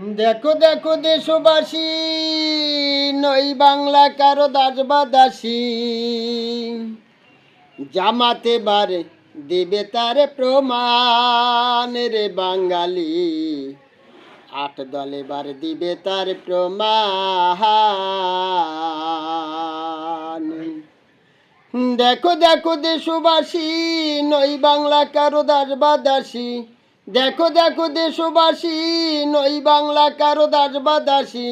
দেখো দেখো দেশবাসী, নই বাংলা কারো দাস বা দাসী। জামাতে বারে দেবে তার প্রমাণ রে বাঙালি, আট দলে বার দিবে তার প্রমাণ। দেখো দেখো দেশবাসী, নই বাংলা কারো দাস বা দাসী। দেখো দেখো দেশবাসী, নই বাংলা কারো দাস বা দাসী।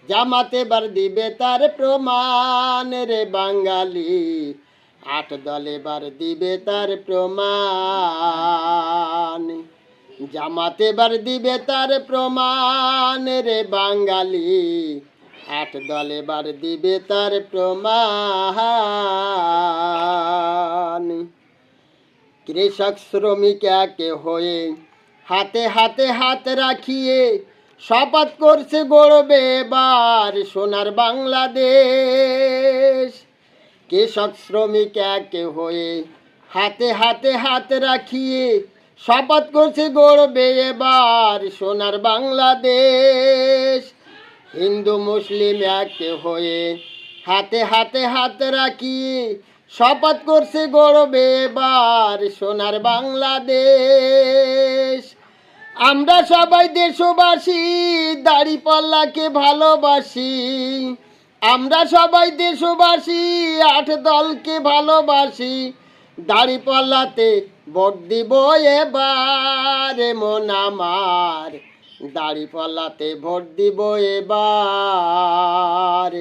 জামাতে বার দিবে তার প্রমাণ রে বাঙালি, আট দলে বার দিবে তার প্রমাণ। জামাতে বার দিবে তার প্রমাণ রে বাঙালি, আট দলে বার দিবে তার প্রমাণ। কৃষক শ্রমিক একে হয়ে হাতে হাতে হাত রাখিয়ে শপথ করছে গড়বে এবার সোনার বাংলাদেশ। কৃষক শ্রমিক একে হয়ে হাতে হাতে হাত রাখিয়ে শপথ করছে গড়বে এবার সোনার বাংলাদেশ। হিন্দু মুসলিম একে হয়ে হাতে হাতে হাত রাখিয়ে শপথ করছে গড়বে এবার সোনার বাংলাদেশ। আমরা সবাই দেশবাসী, দাড়িপাল্লাকে ভালোবাসি। আমরা সবাই দেশবাসী, আট দলকে ভালোবাসি। দাড়িপাল্লাতে ভোট দিব এবার মন আমার, দাড়িপাল্লাতে ভোট দিব এবার।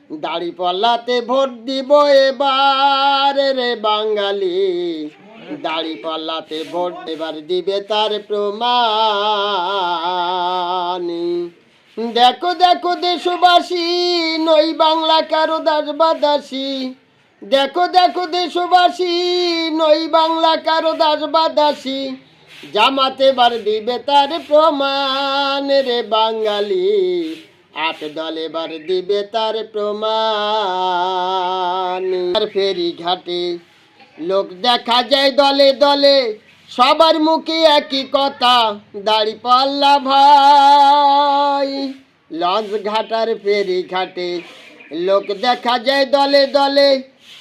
দাড়িপাল্লাতে ভোট দিব এবার রে বাঙালি, দাড়িপাল্লাতে ভোট এবার দিবে তার প্রমাণ। দেখো দেখো দেশবাসী, নই বাংলা কারো দাস বা দাসী। দেখো দেখো দেশবাসী, নই বাংলা কারো দাস বা দাসী। জামাতে বার দিবে তার প্রমাণ রে বাঙালি, আট দলে বার দিবে তার প্রমাণ। ফেরি ঘাটে লোক দেখা যায় দলে দলে, সবার মুখে একই কথা, দাড়িপাল্লা ভাই। লঞ্চ ঘাটার ফেরি ঘাটে লোক দেখা যায় দলে দলে,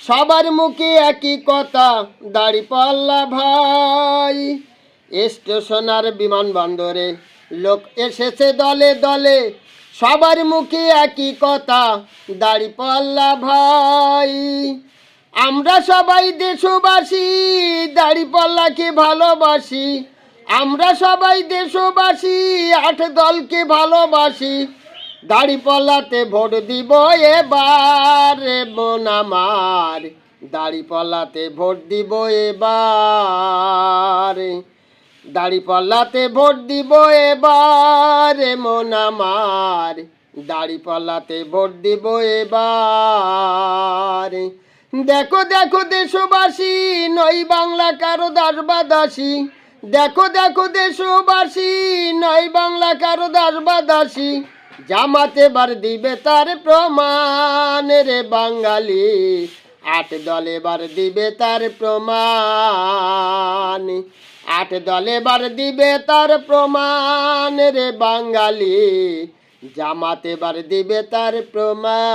সবার মুখে একই কথা, দাড়িপাল্লা ভাই। স্টেশন আর বিমানবন্দরে লোক এসেছে দলে দলে, সবার মুখে একই কথা, দাড়িপাল্লা ভাই। আমরা সবাই দেশবাসী, দাড়িপাল্লাকে ভালোবাসি। আমরা সবাই দেশবাসী, আট দলকে ভালোবাসি। দাড়িপাল্লাতে ভোট দিব এবার মন আমার, দাড়িপাল্লাতে ভোট দিব এবার। দাড়িপাল্লাতে ভোট দিব এবার মন আমার, দাড়িপাল্লাতে ভোট দিব এবার। দেখো দেখো দেশবাসী, নই বাংলা কারো দাস বা দাসী। দেখো দেখো দেশবাসী, নই বাংলা কারো দাস বা দাসী। জামাতে বার দিবে তার প্রমাণ রে বাঙালি, আট দলে বার দিবে তার প্রমাণ। আট দলে বার দিবে তার প্রমাণ রে বাঙালি, জামাতে বার দিবে তার প্রমাণ।